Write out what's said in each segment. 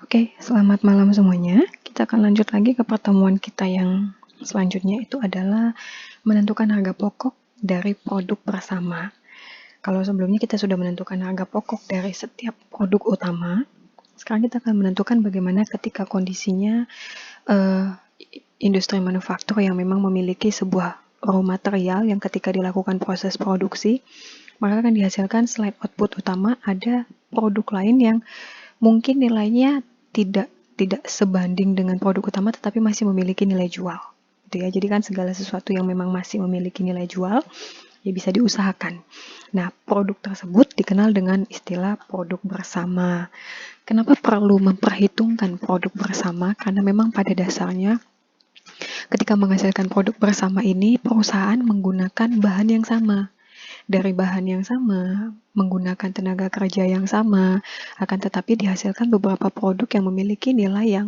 Oke, selamat malam semuanya. Kita akan lanjut lagi ke pertemuan kita yang selanjutnya, itu adalah menentukan harga pokok dari produk bersama. Kalau sebelumnya kita sudah menentukan harga pokok dari setiap produk utama, sekarang kita akan menentukan bagaimana ketika kondisinya industri manufaktur yang memang memiliki sebuah raw material yang ketika dilakukan proses produksi, maka akan dihasilkan selain output utama, ada produk lain yang mungkin nilainya tidak sebanding dengan produk utama tetapi masih memiliki nilai jual. Gitu ya. Jadi kan segala sesuatu yang memang masih memiliki nilai jual ya bisa diusahakan. Nah, produk tersebut dikenal dengan istilah produk bersama. Kenapa perlu memperhitungkan produk bersama? Karena memang pada dasarnya ketika menghasilkan produk bersama ini, perusahaan menggunakan bahan yang sama. Dari bahan yang sama, menggunakan tenaga kerja yang sama, akan tetapi dihasilkan beberapa produk yang memiliki nilai yang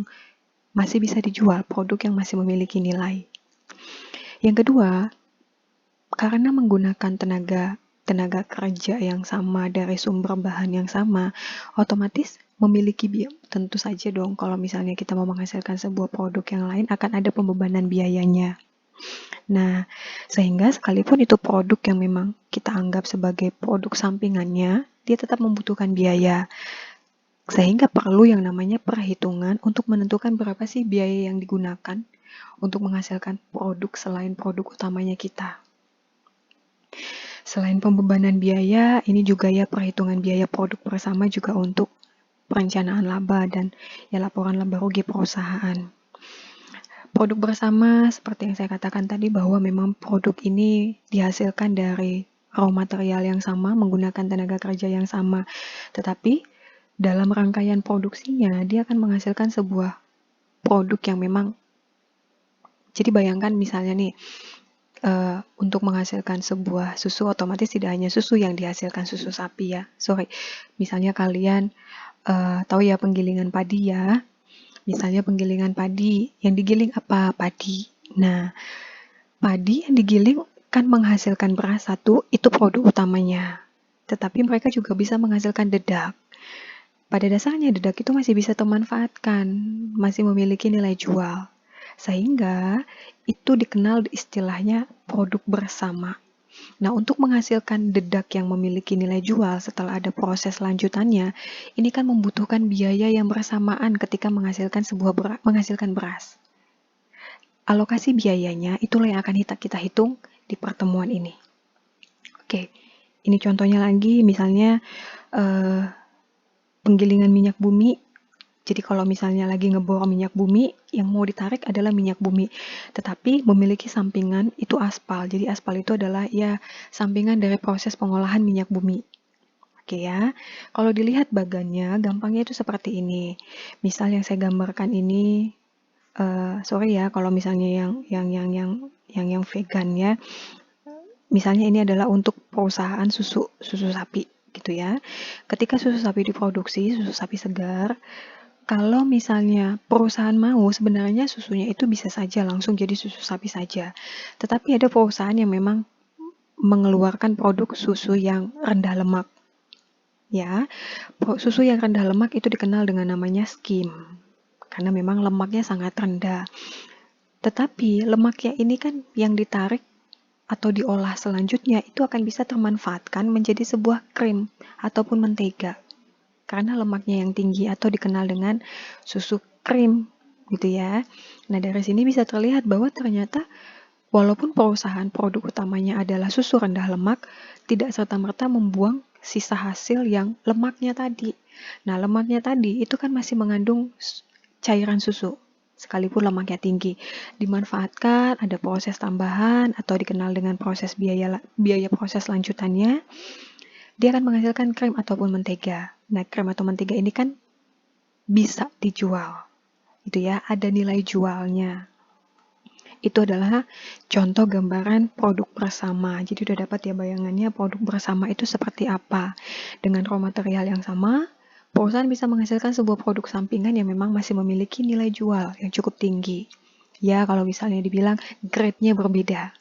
masih bisa dijual, produk yang masih memiliki nilai. Yang kedua, karena menggunakan tenaga kerja yang sama dari sumber bahan yang sama, otomatis memiliki biaya. Tentu saja dong, kalau misalnya kita mau menghasilkan sebuah produk yang lain, akan ada pembebanan biayanya. Nah, sehingga sekalipun itu produk yang memang kita anggap sebagai produk sampingannya, dia tetap membutuhkan biaya. Sehingga perlu yang namanya perhitungan untuk menentukan berapa sih biaya yang digunakan untuk menghasilkan produk selain produk utamanya kita. Selain pembebanan biaya, ini juga ya perhitungan biaya produk bersama juga untuk perencanaan laba dan ya laporan laba rugi perusahaan. Produk bersama, seperti yang saya katakan tadi, bahwa memang produk ini dihasilkan dari raw material yang sama, menggunakan tenaga kerja yang sama. Tetapi, dalam rangkaian produksinya, dia akan menghasilkan sebuah produk yang memang, jadi bayangkan misalnya nih, untuk menghasilkan sebuah susu, otomatis tidak hanya susu yang dihasilkan, susu sapi ya. Misalnya kalian tahu ya penggilingan padi ya. Misalnya penggilingan padi, yang digiling apa? Padi. Nah, padi yang digiling kan menghasilkan beras satu, itu produk utamanya. Tetapi mereka juga bisa menghasilkan dedak. Pada dasarnya dedak itu masih bisa termanfaatkan, masih memiliki nilai jual. Sehingga itu dikenal istilahnya produk bersama. Nah, untuk menghasilkan dedak yang memiliki nilai jual setelah ada proses lanjutannya, ini kan membutuhkan biaya yang bersamaan ketika menghasilkan beras. Alokasi biayanya itulah yang akan kita hitung di pertemuan ini. Oke, ini contohnya lagi, misalnya penggilingan minyak bumi. Jadi kalau misalnya lagi ngebor minyak bumi, yang mau ditarik adalah minyak bumi. Tetapi memiliki sampingan itu aspal. Jadi aspal itu adalah ya sampingan dari proses pengolahan minyak bumi. Oke ya. Kalau dilihat bagannya, gampangnya itu seperti ini. Misal yang saya gambarkan ini, sorry ya kalau misalnya yang vegan ya. Misalnya ini adalah untuk perusahaan susu sapi gitu ya. Ketika susu sapi diproduksi, susu sapi segar, kalau misalnya perusahaan mau, sebenarnya susunya itu bisa saja langsung jadi susu sapi saja. Tetapi ada perusahaan yang memang mengeluarkan produk susu yang rendah lemak. Ya, susu yang rendah lemak itu dikenal dengan namanya skim. Karena memang lemaknya sangat rendah. Tetapi lemaknya ini kan yang ditarik atau diolah selanjutnya itu akan bisa termanfaatkan menjadi sebuah krim ataupun mentega. Karena lemaknya yang tinggi atau dikenal dengan susu krim gitu ya. Nah, dari sini bisa terlihat bahwa ternyata walaupun perusahaan produk utamanya adalah susu rendah lemak, tidak serta-merta membuang sisa hasil yang lemaknya tadi. Nah, lemaknya tadi itu kan masih mengandung cairan susu, sekalipun lemaknya tinggi. Dimanfaatkan, ada proses tambahan atau dikenal dengan proses biaya proses lanjutannya, dia akan menghasilkan krim ataupun mentega. Nah, krim atau mentega ini kan bisa dijual. Itu ya, ada nilai jualnya. Itu adalah contoh gambaran produk bersama. Jadi udah dapat ya bayangannya produk bersama itu seperti apa. Dengan raw material yang sama, perusahaan bisa menghasilkan sebuah produk sampingan yang memang masih memiliki nilai jual yang cukup tinggi. Ya, kalau misalnya dibilang grade-nya berbeda.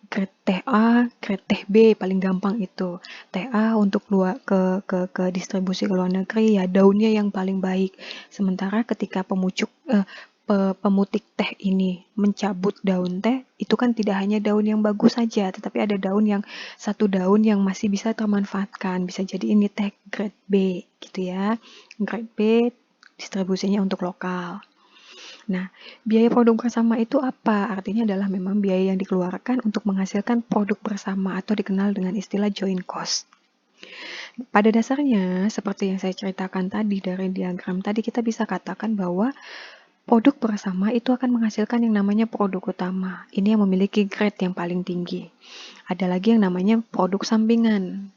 grade teh A, grade teh B paling gampang itu. Teh A untuk luar ke distribusi ke luar negeri ya daunnya yang paling baik. Sementara ketika pemutik teh ini mencabut daun teh, itu kan tidak hanya daun yang bagus saja, tetapi ada satu daun yang masih bisa termanfaatkan. Bisa jadi ini teh grade B gitu ya. Grade B distribusinya untuk lokal. Nah, biaya produk bersama itu apa? Artinya adalah memang biaya yang dikeluarkan untuk menghasilkan produk bersama atau dikenal dengan istilah joint cost. Pada dasarnya, seperti yang saya ceritakan tadi dari diagram tadi, kita bisa katakan bahwa produk bersama itu akan menghasilkan yang namanya produk utama. Ini yang memiliki grade yang paling tinggi. Ada lagi yang namanya produk sampingan.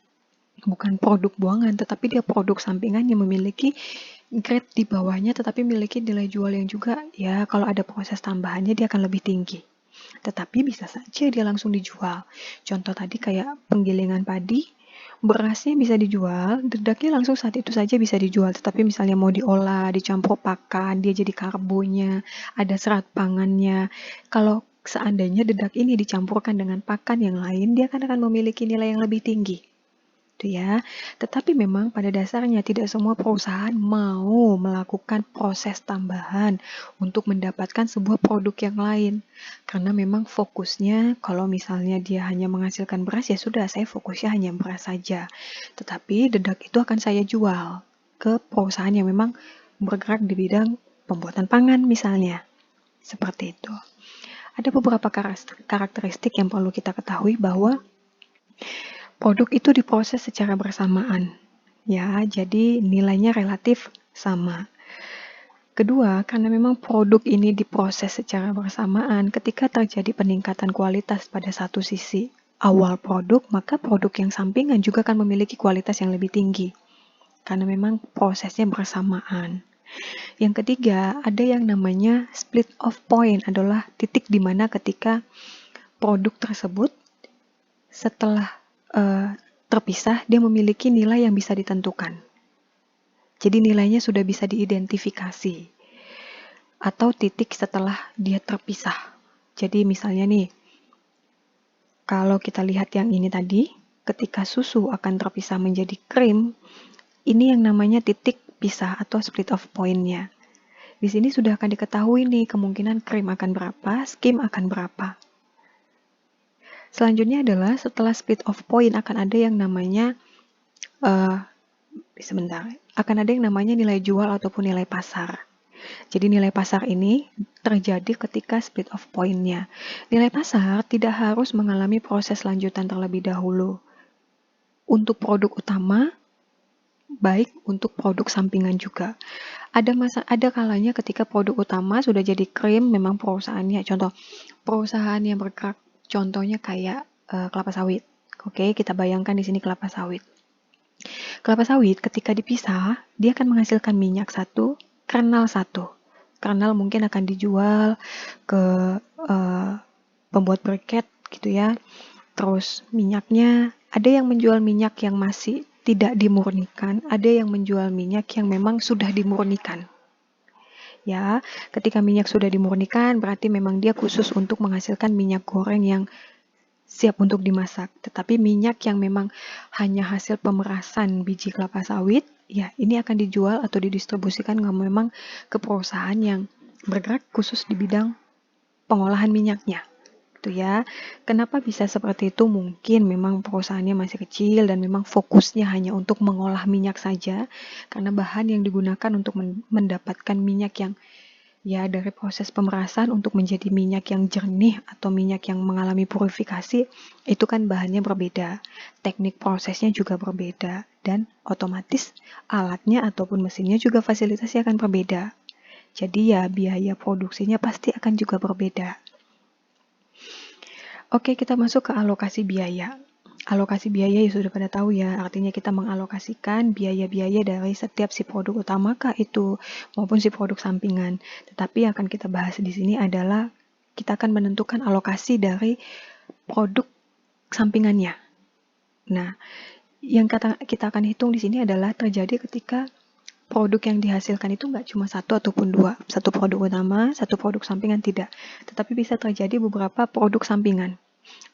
Bukan produk buangan, tetapi dia produk sampingan yang memiliki grade di bawahnya tetapi memiliki nilai jual yang juga ya kalau ada proses tambahannya dia akan lebih tinggi. Tetapi bisa saja dia langsung dijual. Contoh tadi kayak penggilingan padi, berasnya bisa dijual, dedaknya langsung saat itu saja bisa dijual. Tetapi misalnya mau diolah, dicampur pakan, dia jadi karbonya, ada serat pangannya. Kalau seandainya dedak ini dicampurkan dengan pakan yang lain, dia akan memiliki nilai yang lebih tinggi. Ya. Tetapi memang pada dasarnya tidak semua perusahaan mau melakukan proses tambahan untuk mendapatkan sebuah produk yang lain. Karena memang fokusnya kalau misalnya dia hanya menghasilkan beras ya sudah saya fokusnya hanya beras saja. Tetapi dedak itu akan saya jual ke perusahaan yang memang bergerak di bidang pembuatan pangan misalnya. Seperti itu. Ada beberapa karakteristik yang perlu kita ketahui bahwa produk itu diproses secara bersamaan, ya, jadi nilainya relatif sama. Kedua, karena memang produk ini diproses secara bersamaan, ketika terjadi peningkatan kualitas pada satu sisi awal produk, maka produk yang sampingan juga akan memiliki kualitas yang lebih tinggi, karena memang prosesnya bersamaan. Yang ketiga, ada yang namanya split off point, adalah titik di mana ketika produk tersebut setelah terpisah, dia memiliki nilai yang bisa ditentukan. Jadi nilainya sudah bisa diidentifikasi. Atau titik setelah dia terpisah. Jadi misalnya nih, kalau kita lihat yang ini tadi, ketika susu akan terpisah menjadi krim, ini yang namanya titik pisah atau split off point-nya. Di sini sudah akan diketahui nih kemungkinan krim akan berapa, skim akan berapa. Selanjutnya adalah setelah split off point akan ada yang namanya akan ada yang namanya nilai jual ataupun nilai pasar. Jadi nilai pasar ini terjadi ketika split off point-nya. Nilai pasar tidak harus mengalami proses lanjutan terlebih dahulu. Untuk produk utama, baik untuk produk sampingan juga. Ada kalanya ketika produk utama sudah jadi krim, memang perusahaannya, contoh perusahaan yang bergerak, contohnya kayak kelapa sawit. Oke, kita bayangkan di sini kelapa sawit. Kelapa sawit ketika dipisah, dia akan menghasilkan minyak satu, kernel satu. Kernel mungkin akan dijual ke pembuat briket gitu ya. Terus minyaknya, ada yang menjual minyak yang masih tidak dimurnikan, ada yang menjual minyak yang memang sudah dimurnikan. Ya, ketika minyak sudah dimurnikan berarti memang dia khusus untuk menghasilkan minyak goreng yang siap untuk dimasak. Tetapi minyak yang memang hanya hasil pemerasan biji kelapa sawit, ya ini akan dijual atau didistribusikan memang ke perusahaan yang bergerak khusus di bidang pengolahan minyaknya. Itu ya. Kenapa bisa seperti itu? Mungkin memang perusahaannya masih kecil dan memang fokusnya hanya untuk mengolah minyak saja, karena bahan yang digunakan untuk mendapatkan minyak yang ya dari proses pemerasan untuk menjadi minyak yang jernih atau minyak yang mengalami purifikasi, itu kan bahannya berbeda, teknik prosesnya juga berbeda, dan otomatis alatnya ataupun mesinnya juga fasilitasnya akan berbeda. Jadi ya biaya produksinya pasti akan juga berbeda. Oke, kita masuk ke alokasi biaya. Alokasi biaya ya sudah pada tahu ya, artinya kita mengalokasikan biaya-biaya dari setiap si produk utama kah itu maupun si produk sampingan. Tetapi yang akan kita bahas di sini adalah kita akan menentukan alokasi dari produk sampingannya. Nah, yang kita akan hitung di sini adalah terjadi ketika produk yang dihasilkan itu nggak cuma satu ataupun dua, satu produk utama, satu produk sampingan, tidak. Tetapi bisa terjadi beberapa produk sampingan.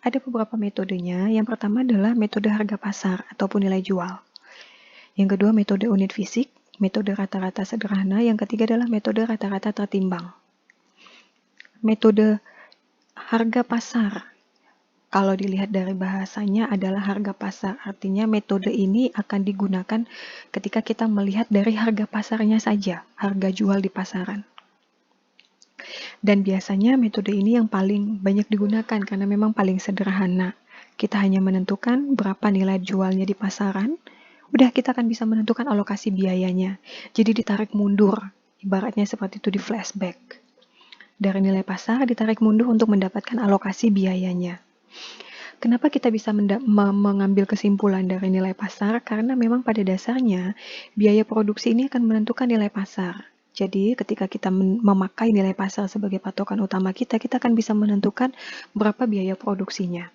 Ada beberapa metodenya. Yang pertama adalah metode harga pasar ataupun nilai jual. Yang kedua metode unit fisik, metode rata-rata sederhana. Yang ketiga adalah metode rata-rata tertimbang. Metode harga pasar, kalau dilihat dari bahasanya adalah harga pasar. Artinya metode ini akan digunakan ketika kita melihat dari harga pasarnya saja, harga jual di pasaran. Dan biasanya metode ini yang paling banyak digunakan karena memang paling sederhana. Kita hanya menentukan berapa nilai jualnya di pasaran, udah kita akan bisa menentukan alokasi biayanya. Jadi ditarik mundur, ibaratnya seperti itu di flashback. Dari nilai pasar ditarik mundur untuk mendapatkan alokasi biayanya. Kenapa kita bisa mengambil kesimpulan dari nilai pasar? Karena memang pada dasarnya biaya produksi ini akan menentukan nilai pasar. Jadi ketika kita memakai nilai pasar sebagai patokan utama kita akan bisa menentukan berapa biaya produksinya.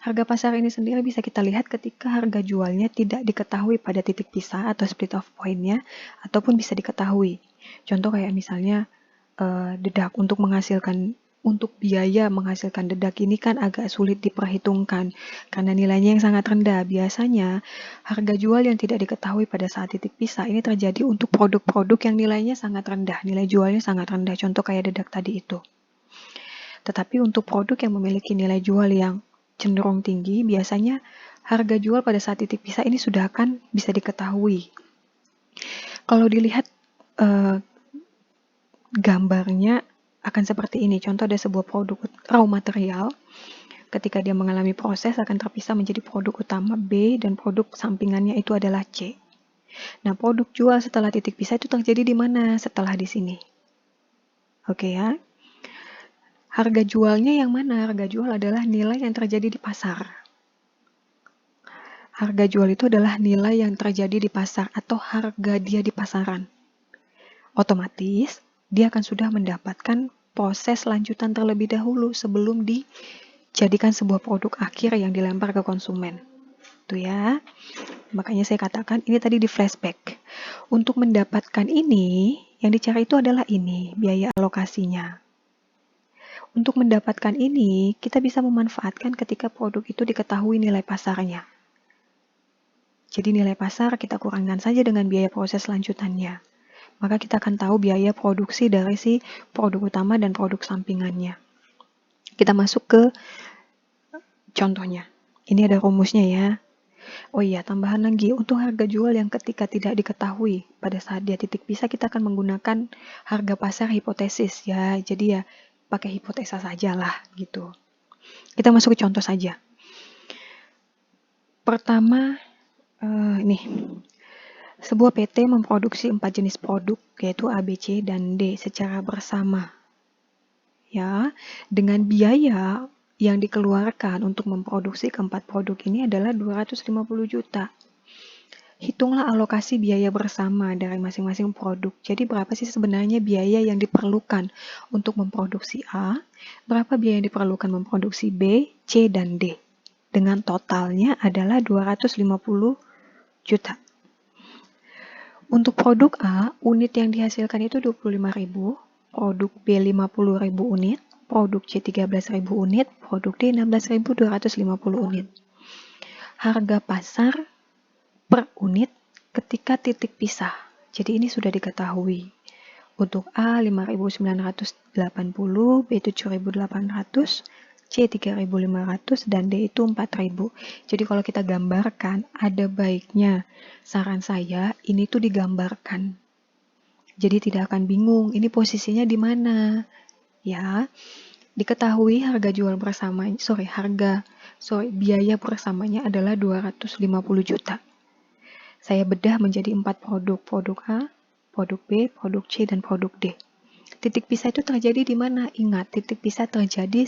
Harga pasar ini sendiri bisa kita lihat ketika harga jualnya tidak diketahui pada titik pisah atau split off point-nya, ataupun bisa diketahui. Contoh kayak misalnya dedak untuk biaya menghasilkan dedak ini kan agak sulit diperhitungkan karena nilainya yang sangat rendah. Biasanya harga jual yang tidak diketahui pada saat titik pisah ini terjadi untuk produk-produk yang nilainya sangat rendah, nilai jualnya sangat rendah, contoh kayak dedak tadi itu. Tetapi untuk produk yang memiliki nilai jual yang cenderung tinggi, biasanya harga jual pada saat titik pisah ini sudah akan bisa diketahui. Kalau dilihat gambarnya akan seperti ini. Contoh ada sebuah produk raw material, ketika dia mengalami proses akan terpisah menjadi produk utama B dan produk sampingannya itu adalah C. Nah, produk jual setelah titik pisah itu terjadi di mana? Setelah di sini. Oke ya. Harga jualnya yang mana? Harga jual adalah nilai yang terjadi di pasar. Harga jual itu adalah nilai yang terjadi di pasar atau harga dia di pasaran. Otomatis dia akan sudah mendapatkan proses lanjutan terlebih dahulu sebelum dijadikan sebuah produk akhir yang dilempar ke konsumen. Tuh ya. Makanya saya katakan ini tadi di flashback. Untuk mendapatkan ini, yang dicari itu adalah ini, biaya alokasinya. Untuk mendapatkan ini, kita bisa memanfaatkan ketika produk itu diketahui nilai pasarnya. Jadi nilai pasar kita kurangkan saja dengan biaya proses lanjutannya. Maka kita akan tahu biaya produksi dari si produk utama dan produk sampingannya. Kita masuk ke contohnya. Ini ada rumusnya ya. Oh iya, tambahan lagi, untuk harga jual yang ketika tidak diketahui pada saat dia titik pisah, kita akan menggunakan harga pasar hipotesis ya. Jadi ya pakai hipotesa saja lah gitu. Kita masuk ke contoh saja. Pertama, nih. Sebuah PT memproduksi 4 jenis produk, yaitu A, B, C, dan D secara bersama. Ya, dengan biaya yang dikeluarkan untuk memproduksi keempat produk ini adalah 250 juta. Hitunglah alokasi biaya bersama dari masing-masing produk. Jadi berapa sih sebenarnya biaya yang diperlukan untuk memproduksi A, berapa biaya yang diperlukan memproduksi B, C, dan D. Dengan totalnya adalah 250 juta. Untuk produk A, unit yang dihasilkan itu 25.000, produk B 50.000 unit, produk C 13.000 unit, produk D 16.250 unit. Harga pasar per unit ketika titik pisah. Jadi ini sudah diketahui. Untuk A 5.980, B 7.800, C 3.500, dan D itu 4.000. Jadi kalau kita gambarkan, ada baiknya saran saya ini tuh digambarkan. Jadi tidak akan bingung, ini posisinya di mana. Ya, diketahui harga jual bersama, biaya bersamanya adalah 250 juta. Saya bedah menjadi 4 produk. Produk A, produk B, produk C, dan produk D. Titik pisah itu terjadi di mana? Ingat, titik pisah terjadi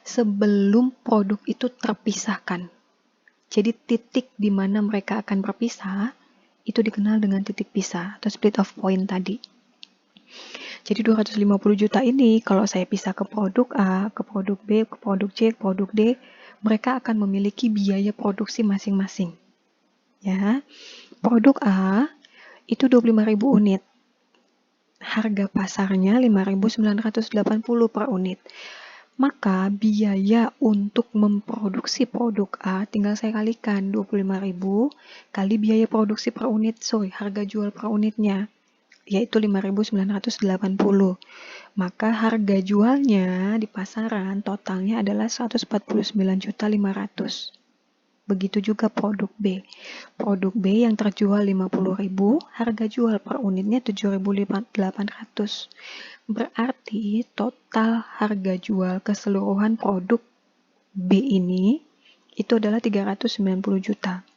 sebelum produk itu terpisahkan. Jadi titik di mana mereka akan berpisah itu dikenal dengan titik pisah atau split off point tadi. Jadi 250 juta ini kalau saya pisah ke produk A, ke produk B, ke produk C, ke produk D, mereka akan memiliki biaya produksi masing-masing. Ya. Produk A itu 25.000 unit. Harga pasarnya 5.980 per unit. Maka biaya untuk memproduksi produk A tinggal saya kalikan 25.000 kali biaya produksi per unit, harga jual per unitnya, yaitu 5.980. Maka harga jualnya di pasaran totalnya adalah 149.500.000. Begitu juga produk B. Produk B yang terjual 50.000, harga jual per unitnya 7.800. Berarti total harga jual keseluruhan produk B ini itu adalah 390 juta.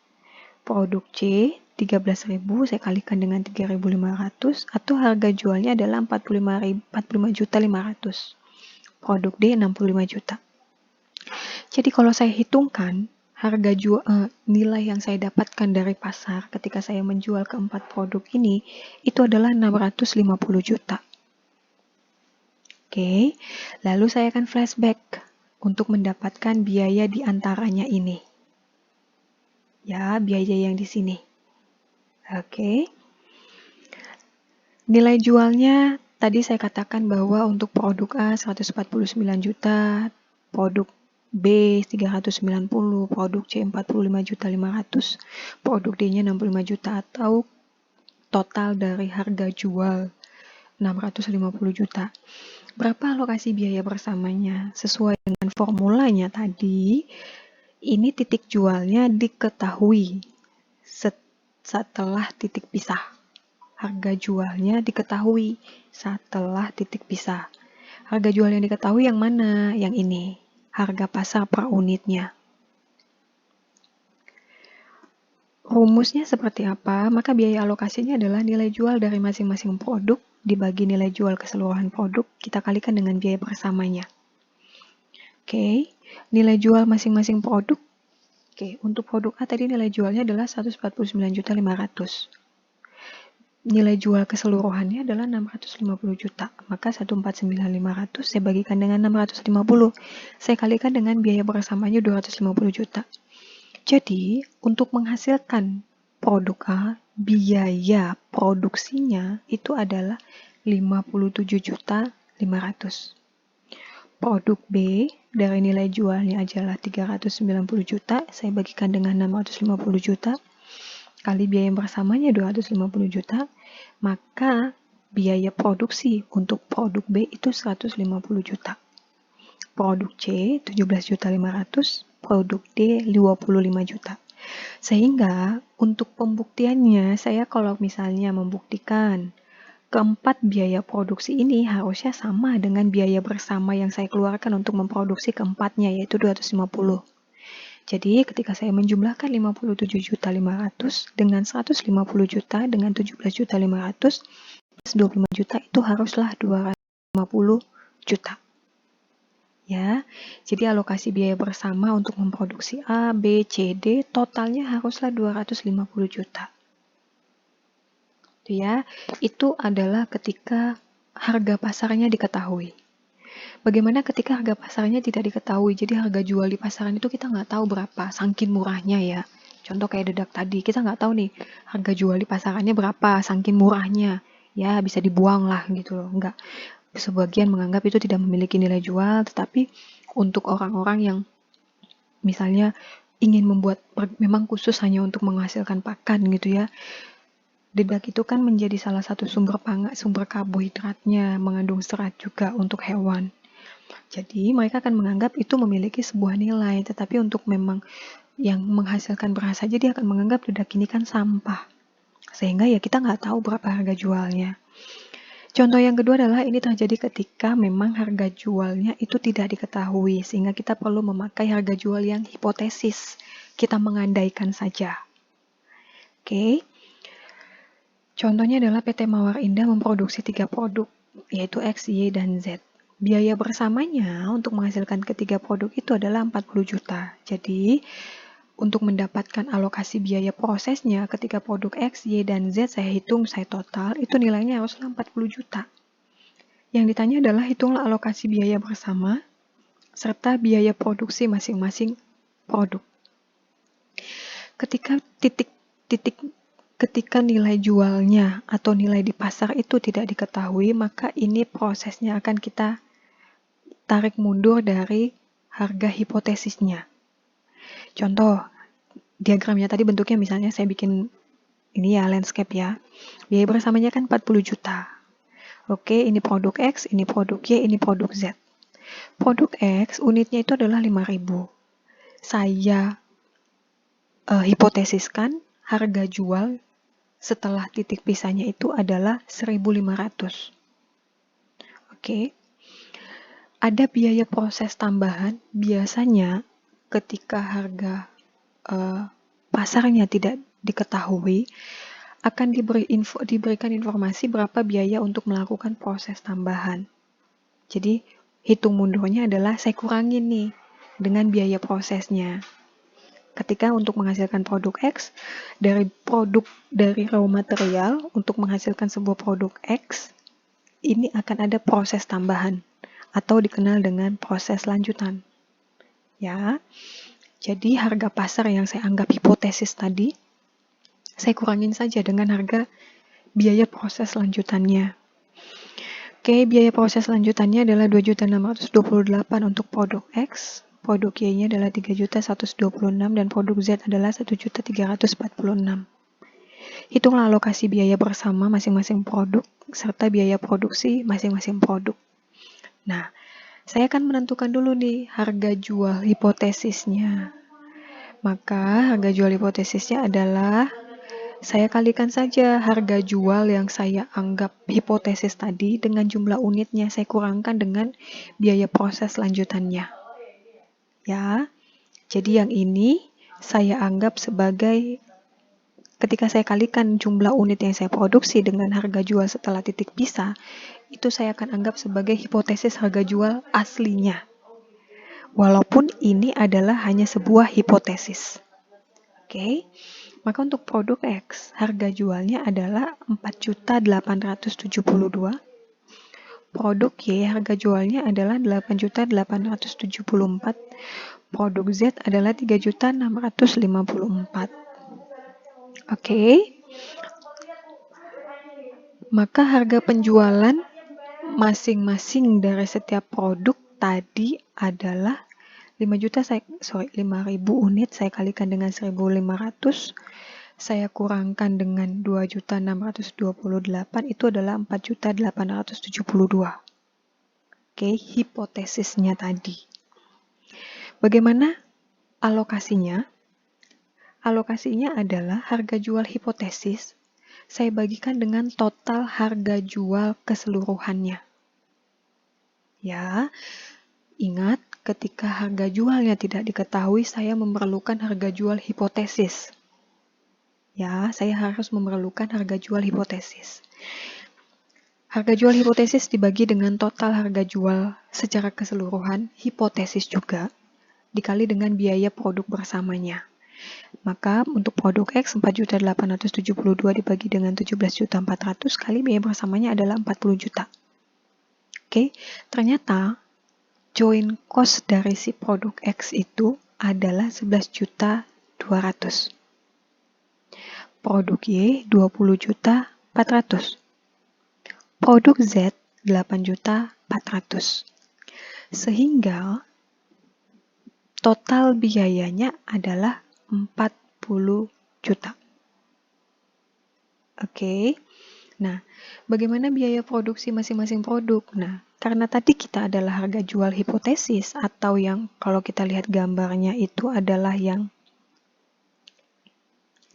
Produk C 13.000 saya kalikan dengan 3.500 atau harga jualnya adalah 45.500. Produk D 65 juta. Jadi kalau saya hitungkan harga jual nilai yang saya dapatkan dari pasar ketika saya menjual keempat produk ini itu adalah 650 juta. Oke, lalu saya akan flashback untuk mendapatkan biaya di antaranya ini. Ya, biaya yang di sini. Oke. Nilai jualnya tadi saya katakan bahwa untuk produk A 149 juta, produk B 390, produk C 45.500, produk D-nya 65 juta atau total dari harga jual 650 juta. Berapa alokasi biaya bersamanya? Sesuai dengan formulanya tadi, ini titik jualnya diketahui setelah titik pisah. Harga jualnya diketahui setelah titik pisah. Harga jual yang diketahui yang mana? Yang ini. Harga pasar per unitnya. Rumusnya seperti apa? Maka biaya alokasinya adalah nilai jual dari masing-masing produk dibagi nilai jual keseluruhan produk, kita kalikan dengan biaya bersamanya. Oke, nilai jual masing-masing produk. Oke, untuk produk A tadi nilai jualnya adalah 149.500. Nilai jual keseluruhannya adalah 650 juta. Maka 149.500 saya bagikan dengan 650. Saya kalikan dengan biaya bersamanya 250 juta. Jadi, untuk menghasilkan produk A, biaya produksinya itu adalah 57.500. Produk B dari nilai jualnya adalah 390 juta, saya bagikan dengan 650 juta kali biaya yang bersamanya 250 juta, maka biaya produksi untuk produk B itu 150 juta. Produk C 17.500.000, produk D 25 juta. Sehingga untuk pembuktiannya saya kalau misalnya membuktikan keempat biaya produksi ini harusnya sama dengan biaya bersama yang saya keluarkan untuk memproduksi keempatnya, yaitu 250. Jadi ketika saya menjumlahkan 57.500 dengan 150 juta dengan 17.500 plus 25 juta itu haruslah 250 juta. Ya, jadi alokasi biaya bersama untuk memproduksi A, B, C, D totalnya haruslah 250 juta. Ya, itu adalah ketika harga pasarnya diketahui. Bagaimana ketika harga pasarnya tidak diketahui, jadi harga jual di pasaran itu kita nggak tahu berapa, saking murahnya ya. Contoh kayak dedak tadi, kita nggak tahu nih harga jual di pasarannya berapa, saking murahnya. Ya bisa dibuang lah gitu loh, nggak. Sebagian menganggap itu tidak memiliki nilai jual, tetapi untuk orang-orang yang misalnya ingin membuat memang khusus hanya untuk menghasilkan pakan gitu ya. Dedak itu kan menjadi salah satu sumber karbohidratnya, mengandung serat juga untuk hewan. Jadi mereka akan menganggap itu memiliki sebuah nilai, tetapi untuk memang yang menghasilkan beras saja dia akan menganggap dedak ini kan sampah. Sehingga ya kita nggak tahu berapa harga jualnya. Contoh yang kedua adalah ini terjadi ketika memang harga jualnya itu tidak diketahui, sehingga kita perlu memakai harga jual yang hipotesis. Kita mengandaikan saja. Oke. Contohnya adalah PT Mawar Indah memproduksi 3 produk, yaitu X, Y, dan Z. Biaya bersamanya untuk menghasilkan ketiga produk itu adalah 40 juta. Jadi, untuk mendapatkan alokasi biaya prosesnya ketika produk X, Y, dan Z saya hitung, saya total, itu nilainya haruslah 40 juta. Yang ditanya adalah hitunglah alokasi biaya bersama serta biaya produksi masing-masing produk. Ketika nilai jualnya atau nilai di pasar itu tidak diketahui, maka ini prosesnya akan kita tarik mundur dari harga hipotesisnya. Contoh, diagramnya tadi bentuknya misalnya saya bikin ini ya, landscape ya. Biaya bersamanya kan 40 juta. Oke, ini produk X, ini produk Y, ini produk Z. Produk X, unitnya itu adalah 5.000. Saya hipotesiskan harga jual setelah titik pisahnya itu adalah 1.500. Oke. Ada biaya proses tambahan, biasanya ketika harga pasarnya tidak diketahui, akan diberikan informasi berapa biaya untuk melakukan proses tambahan. Jadi, hitung mundurnya adalah saya kurangin nih dengan biaya prosesnya. Ketika untuk menghasilkan produk X, dari raw material untuk menghasilkan sebuah produk X, ini akan ada proses tambahan atau dikenal dengan proses lanjutan. Ya. Jadi harga pasar yang saya anggap hipotesis tadi, saya kurangin saja dengan harga biaya proses lanjutannya. Oke, biaya proses lanjutannya adalah 2.628 untuk produk X, produk Y-nya adalah 3.126 dan produk Z adalah 1.346. Hitunglah alokasi biaya bersama masing-masing produk serta biaya produksi masing-masing produk. Nah, saya akan menentukan dulu nih harga jual hipotesisnya. Maka harga jual hipotesisnya adalah saya kalikan saja harga jual yang saya anggap hipotesis tadi dengan jumlah unitnya, saya kurangkan dengan biaya proses lanjutannya. Ya, jadi yang ini saya anggap sebagai ketika saya kalikan jumlah unit yang saya produksi dengan harga jual setelah titik pisah, itu saya akan anggap sebagai hipotesis harga jual aslinya. Walaupun ini adalah hanya sebuah hipotesis. Oke. Maka untuk produk X, harga jualnya adalah 4.872. Produk Y, harga jualnya adalah 8.874. Produk Z adalah 3.654. Oke. Maka harga penjualan masing-masing dari setiap produk tadi adalah 5.000 unit saya kalikan dengan 1.500, saya kurangkan dengan 2.628, itu adalah 4.872. Oke, hipotesisnya tadi. Bagaimana alokasinya? Alokasinya adalah harga jual hipotesis saya bagikan dengan total harga jual keseluruhannya. Ya, ingat, ketika harga jualnya tidak diketahui, saya memerlukan harga jual hipotesis. Ya, saya harus memerlukan harga jual hipotesis. Harga jual hipotesis dibagi dengan total harga jual secara keseluruhan, hipotesis juga, dikali dengan biaya produk bersamanya. Maka untuk produk X 4.872 dibagi dengan 17.400 kali biaya bersamanya adalah 40 juta. Oke, ternyata joint cost dari si produk X itu adalah 11.200. Produk Y 20.400. Produk Z 8.400. Sehingga total biayanya adalah 40 juta. Oke. Nah, bagaimana biaya produksi masing-masing produk? Nah, karena tadi kita adalah harga jual hipotesis atau yang kalau kita lihat gambarnya itu adalah yang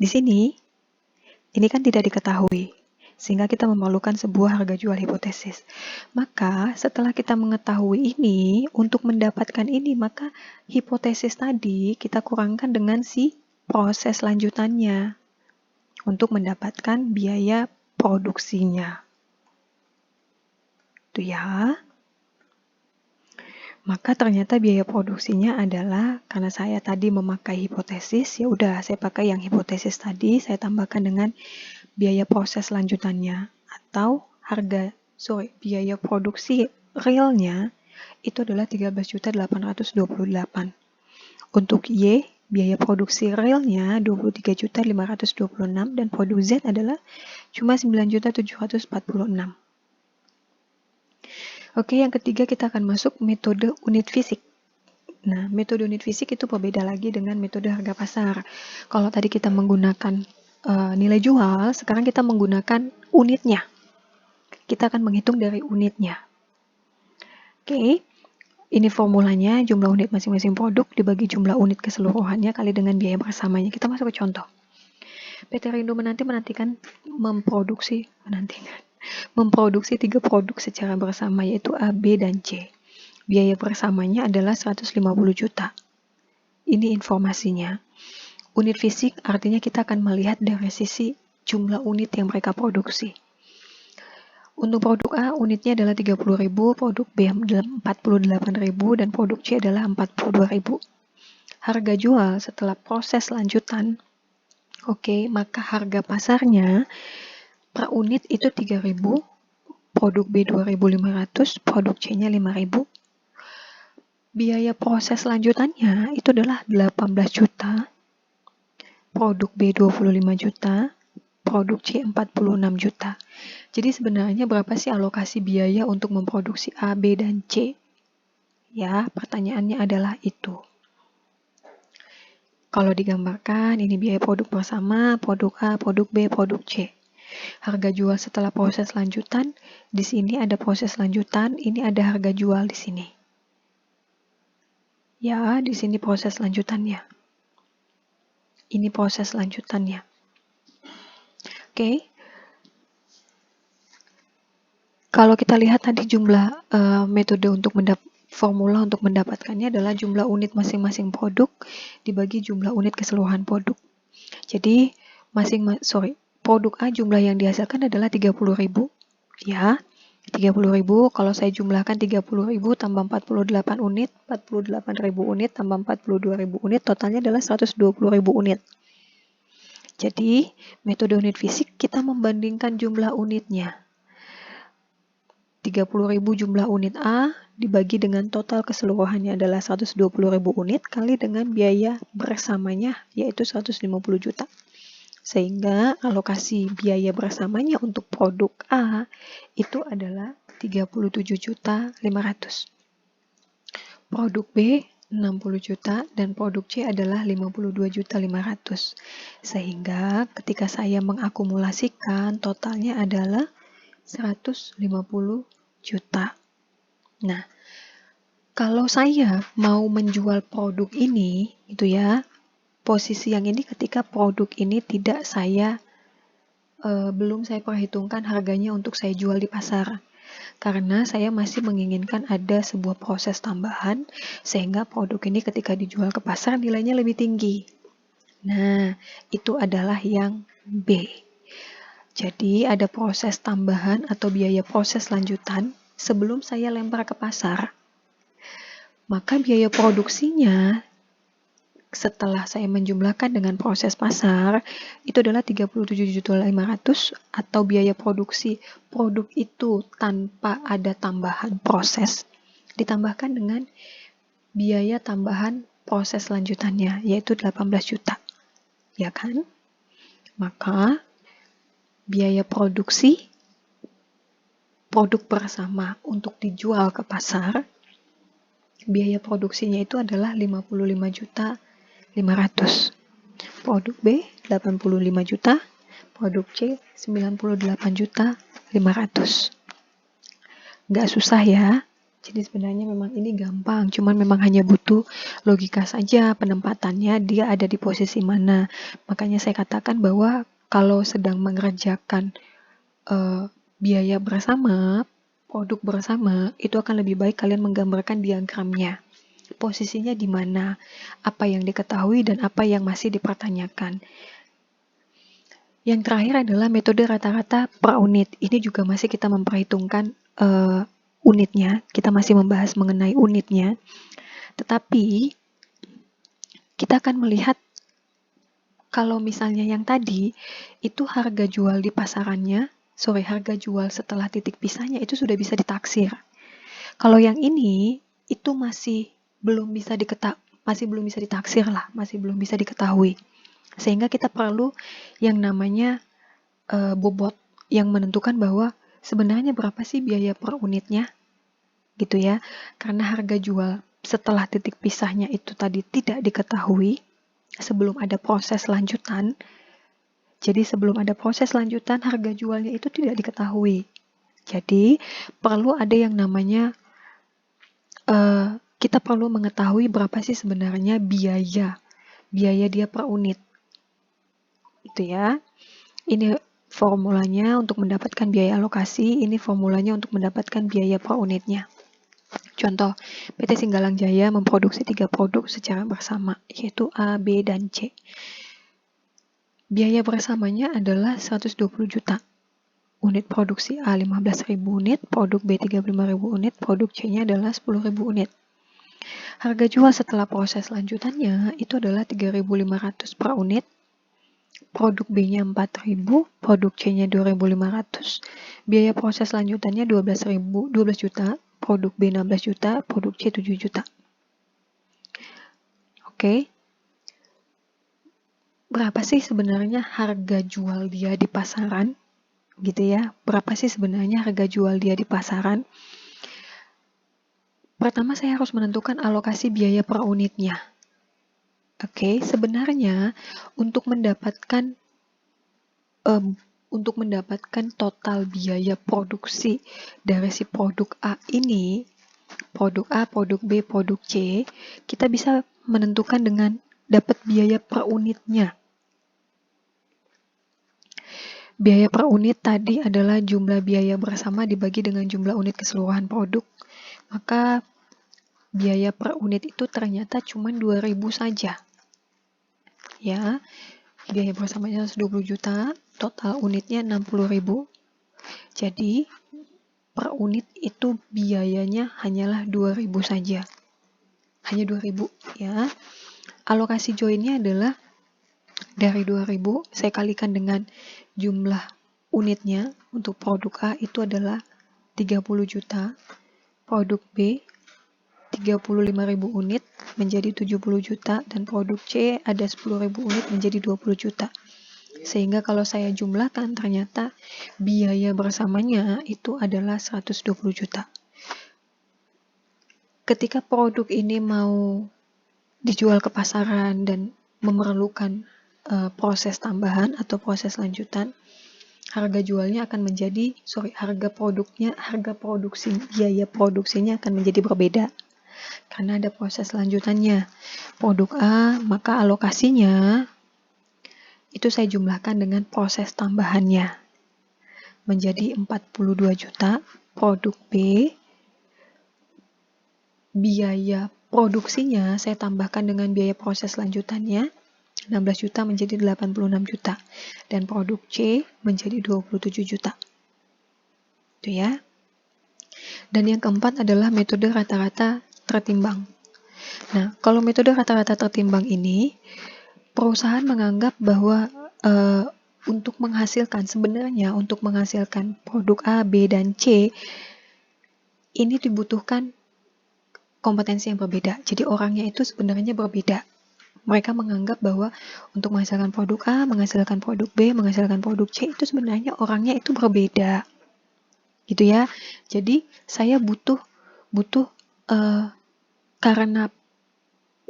di sini, ini kan tidak diketahui, sehingga kita memerlukan sebuah harga jual hipotesis. Maka setelah kita mengetahui ini, untuk mendapatkan ini, maka hipotesis tadi kita kurangkan dengan si proses lanjutannya untuk mendapatkan biaya produksinya. Itu ya. Maka ternyata biaya produksinya adalah, karena saya tadi memakai hipotesis, ya udah saya pakai yang hipotesis tadi, saya tambahkan dengan biaya proses lanjutannya atau biaya produksi realnya itu adalah 13.828. Untuk Y, biaya produksi realnya 23.526 dan produk Z adalah cuma 9.746. Oke, yang ketiga kita akan masuk metode unit fisik. Nah, metode unit fisik itu berbeda lagi dengan metode harga pasar. Kalau tadi kita menggunakan nilai jual, sekarang kita menggunakan unitnya. Kita akan menghitung dari unitnya. Oke, ini formulanya, jumlah unit masing-masing produk dibagi jumlah unit keseluruhannya kali dengan biaya bersamanya. Kita masuk ke contoh. PT Rindo menantikan memproduksi 3 produk secara bersama, yaitu A, B, dan C. Biaya bersamanya adalah 150 juta. Ini informasinya. Unit fisik artinya kita akan melihat dari sisi jumlah unit yang mereka produksi. Untuk produk A, unitnya adalah 30.000, produk B 48.000, dan produk C adalah 42.000. Harga jual setelah proses lanjutan, oke, maka harga pasarnya per unit itu 3.000, produk B 2.500, produk C-nya 5.000. Biaya proses lanjutannya itu adalah 18 juta, produk B 25 juta, produk C 46 juta. Jadi sebenarnya berapa sih alokasi biaya untuk memproduksi A, B, dan C? Ya, pertanyaannya adalah itu. Kalau digambarkan, ini biaya produk bersama, produk A, produk B, produk C. Harga jual setelah proses lanjutan, di sini ada proses lanjutan, ini ada harga jual di sini. Ya, di sini proses lanjutannya. Ini proses lanjutannya. Oke. Kalau kita lihat tadi jumlah metode untuk formula untuk mendapatkannya adalah jumlah unit masing-masing produk dibagi jumlah unit keseluruhan produk. Jadi produk A jumlah yang dihasilkan adalah 30.000, ya. 30.000 kalau saya jumlahkan 30.000 tambah 48 unit, 48.000 unit tambah 42.000 unit, totalnya adalah 120.000 unit. Jadi, metode unit fisik kita membandingkan jumlah unitnya. 30.000 jumlah unit A dibagi dengan total keseluruhannya adalah 120.000 unit kali dengan biaya bersamanya yaitu 150 juta. Sehingga alokasi biaya bersamanya untuk produk A itu adalah 37.500. Produk B 60 juta dan produk C adalah 52.500. Sehingga ketika saya mengakumulasikan totalnya adalah 150 juta. Nah, kalau saya mau menjual produk ini, gitu ya, posisi yang ini ketika produk ini belum saya perhitungkan harganya untuk saya jual di pasar. Karena saya masih menginginkan ada sebuah proses tambahan, sehingga produk ini ketika dijual ke pasar nilainya lebih tinggi. Nah, itu adalah yang B. Jadi ada proses tambahan atau biaya proses lanjutan sebelum saya lempar ke pasar. Maka biaya produksinya setelah saya menjumlahkan dengan proses pasar itu adalah 37.500 atau biaya produksi produk itu tanpa ada tambahan proses ditambahkan dengan biaya tambahan proses lanjutannya yaitu 18 juta. Ya kan? Maka biaya produksi produk bersama untuk dijual ke pasar, biaya produksinya itu adalah 55.500. Produk B 85 juta, produk C 98.500. Nggak susah ya. Jadi sebenarnya memang ini gampang, cuman memang hanya butuh logika saja penempatannya dia ada di posisi mana. Makanya saya katakan bahwa kalau sedang mengerjakan biaya bersama, produk bersama, itu akan lebih baik kalian menggambarkan diagramnya. Posisinya di mana, apa yang diketahui dan apa yang masih dipertanyakan. Yang terakhir adalah metode rata-rata per unit. Ini juga masih kita memperhitungkan unitnya. Kita masih membahas mengenai unitnya. Tetapi, kita akan melihat kalau misalnya yang tadi, itu harga jual di pasarannya, harga jual setelah titik pisahnya itu sudah bisa ditaksir. Kalau yang ini, itu masih belum bisa ditaksir lah, masih belum bisa diketahui. Sehingga kita perlu yang namanya bobot yang menentukan bahwa sebenarnya berapa sih biaya per unitnya. gitu ya. Karena harga jual setelah titik pisahnya itu tadi tidak diketahui sebelum ada proses lanjutan. Jadi sebelum ada proses lanjutan, harga jualnya itu tidak diketahui. Jadi perlu ada yang namanya kita perlu mengetahui berapa sih sebenarnya biaya dia per unit. Itu ya. Ini formulanya untuk mendapatkan biaya alokasi, ini formulanya untuk mendapatkan biaya per unitnya. Contoh, PT Singgalang Jaya memproduksi 3 produk secara bersama, yaitu A, B, dan C. Biaya bersamanya adalah 120 juta. Unit produksi A 15.000 unit, produk B 35.000 unit, produk C-nya adalah 10.000 unit. Harga jual setelah proses lanjutannya itu adalah 3.500 per unit, produk B-nya 4.000, produk C-nya 2.500. Biaya proses lanjutannya 12 juta, produk B 16 juta, produk C 7 juta. Oke. Berapa sih sebenarnya harga jual dia di pasaran? Gitu ya. Berapa sih sebenarnya harga jual dia di pasaran? Pertama saya harus menentukan alokasi biaya per unitnya. Oke, sebenarnya untuk mendapatkan total biaya produksi dari si produk A ini, produk A, produk B, produk C, kita bisa menentukan dengan dapat biaya per unitnya. Biaya per unit tadi adalah jumlah biaya bersama dibagi dengan jumlah unit keseluruhan produk. Maka biaya per unit itu ternyata cuma 2.000 saja. Ya, biaya bersamanya 120 juta, total unitnya 60.000. Jadi, per unit itu biayanya hanyalah 2.000 saja. Hanya 2.000 ya. Alokasi joinnya adalah dari 2.000 saya kalikan dengan jumlah unitnya. Untuk produk A itu adalah 30 juta, produk B 35.000 unit menjadi 70 juta, dan produk C ada 10.000 unit menjadi 20 juta. Sehingga kalau saya jumlahkan ternyata biaya bersamanya itu adalah 120 juta. Ketika produk ini mau dijual ke pasaran dan memerlukan proses tambahan atau proses lanjutan, harga jualnya akan menjadi, harga biaya produksinya akan menjadi berbeda. Karena ada proses lanjutannya. Produk A, maka alokasinya itu saya jumlahkan dengan proses tambahannya. Menjadi 42 juta. Produk B, biaya produksinya saya tambahkan dengan biaya proses lanjutannya, 16 juta menjadi 86 juta. Dan produk C menjadi 27 juta. Itu ya. Dan yang keempat adalah metode rata-rata tertimbang. Nah, kalau metode rata-rata tertimbang ini, perusahaan menganggap bahwa untuk menghasilkan produk A, B, dan C, ini dibutuhkan kompetensi yang berbeda. Jadi orangnya itu sebenarnya berbeda. Mereka menganggap bahwa untuk menghasilkan produk A, menghasilkan produk B, menghasilkan produk C, itu sebenarnya orangnya itu berbeda. Gitu ya. Jadi saya butuh karena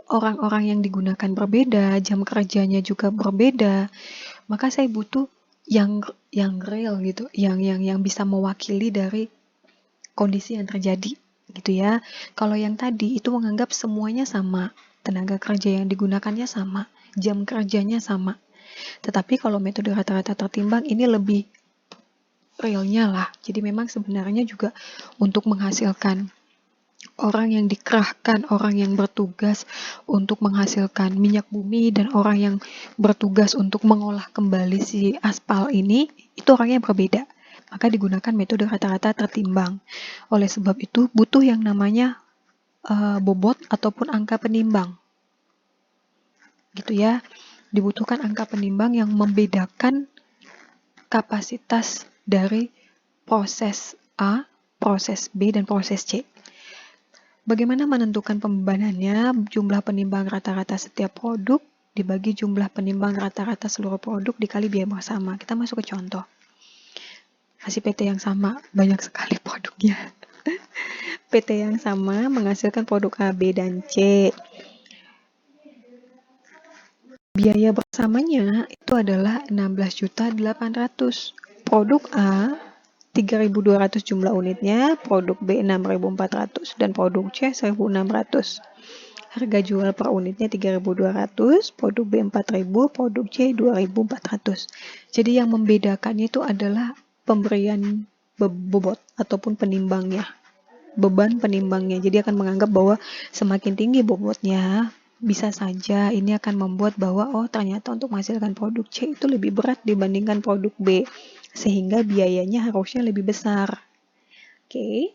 orang-orang yang digunakan berbeda, jam kerjanya juga berbeda, maka saya butuh yang real gitu, yang bisa mewakili dari kondisi yang terjadi gitu ya. Kalau yang tadi itu menganggap semuanya sama, tenaga kerja yang digunakannya sama, jam kerjanya sama. Tetapi kalau metode rata-rata tertimbang ini lebih realnya lah. Jadi memang sebenarnya juga untuk menghasilkan orang yang dikerahkan, orang yang bertugas untuk menghasilkan minyak bumi, dan orang yang bertugas untuk mengolah kembali si aspal ini, itu orangnya berbeda. Maka digunakan metode rata-rata tertimbang. Oleh sebab itu, butuh yang namanya bobot ataupun angka penimbang. Gitu ya. Dibutuhkan angka penimbang yang membedakan kapasitas dari proses A, proses B, dan proses C. Bagaimana menentukan pembebanannya? Jumlah penimbang rata-rata setiap produk dibagi jumlah penimbang rata-rata seluruh produk dikali biaya bersama. Kita masuk ke contoh. Masih PT yang sama, banyak sekali produknya. PT yang sama menghasilkan produk A, B, dan C. Biaya bersamanya itu adalah 16.800.000. Produk A 3.200 jumlah unitnya, produk B 6.400 dan produk C 1.600. Harga jual per unitnya 3.200, produk B 4.000, produk C 2.400. Jadi yang membedakannya itu adalah pemberian bobot ataupun penimbangnya. Beban penimbangnya. Jadi akan menganggap bahwa semakin tinggi bobotnya, bisa saja ini akan membuat bahwa ternyata untuk menghasilkan produk C itu lebih berat dibandingkan produk B, sehingga biayanya harusnya lebih besar. Oke.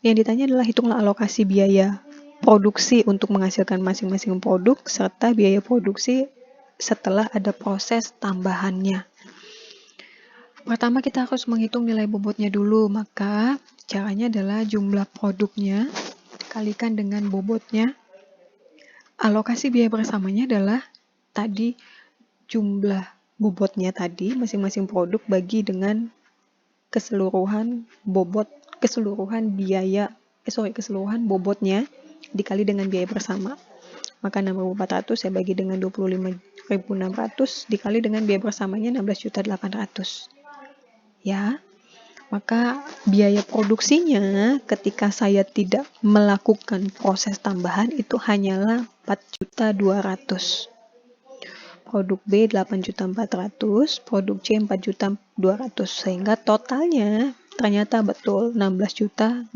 Yang ditanya adalah hitunglah alokasi biaya produksi untuk menghasilkan masing-masing produk serta biaya produksi setelah ada proses tambahannya. Pertama kita harus menghitung nilai bobotnya dulu, maka caranya adalah jumlah produknya kalikan dengan bobotnya. Alokasi biaya bersamanya adalah tadi jumlah bobotnya tadi, masing-masing produk bagi dengan keseluruhan bobotnya dikali dengan biaya bersama. Maka 6.400 saya bagi dengan 25.600 dikali dengan biaya bersamanya 16.800. Ya. Maka biaya produksinya ketika saya tidak melakukan proses tambahan itu hanyalah 4.200.000. Produk B 8.400.000, produk C 4.200.000, sehingga totalnya ternyata betul 16.800.000.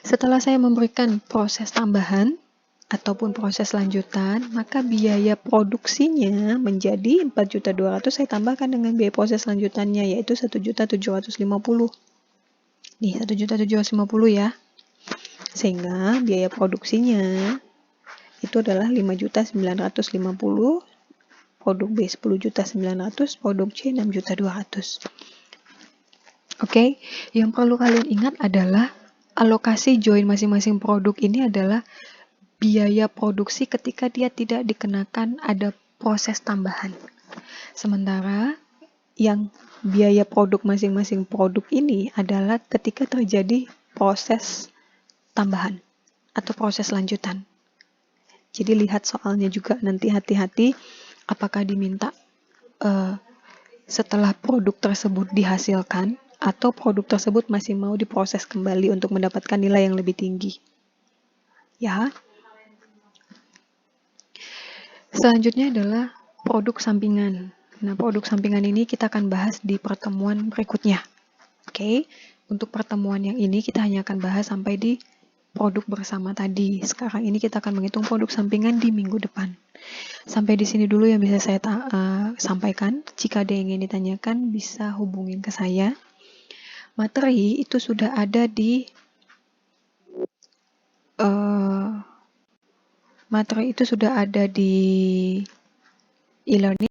Setelah saya memberikan proses tambahan ataupun proses lanjutan, maka biaya produksinya menjadi 4.200.000, saya tambahkan dengan biaya proses lanjutannya yaitu 1.750.000. Nih 1.750.000 ya. Sehingga biaya produksinya itu adalah 5.950.000, produk B 10.900.000, produk C 6.200.000. Oke, yang perlu kalian ingat adalah alokasi join masing-masing produk ini adalah biaya produksi ketika dia tidak dikenakan ada proses tambahan. Sementara yang biaya produk masing-masing produk ini adalah ketika terjadi proses tambahan atau proses lanjutan. Jadi lihat soalnya juga nanti hati-hati apakah diminta setelah produk tersebut dihasilkan atau produk tersebut masih mau diproses kembali untuk mendapatkan nilai yang lebih tinggi. Ya. Selanjutnya adalah produk sampingan. Nah, produk sampingan ini kita akan bahas di pertemuan berikutnya. Oke, untuk pertemuan yang ini kita hanya akan bahas sampai di produk bersama tadi. Sekarang ini kita akan menghitung produk sampingan di minggu depan. Sampai di sini dulu yang bisa saya sampaikan. Jika ada yang ingin ditanyakan, bisa hubungin ke saya. Materi itu sudah ada di e-learning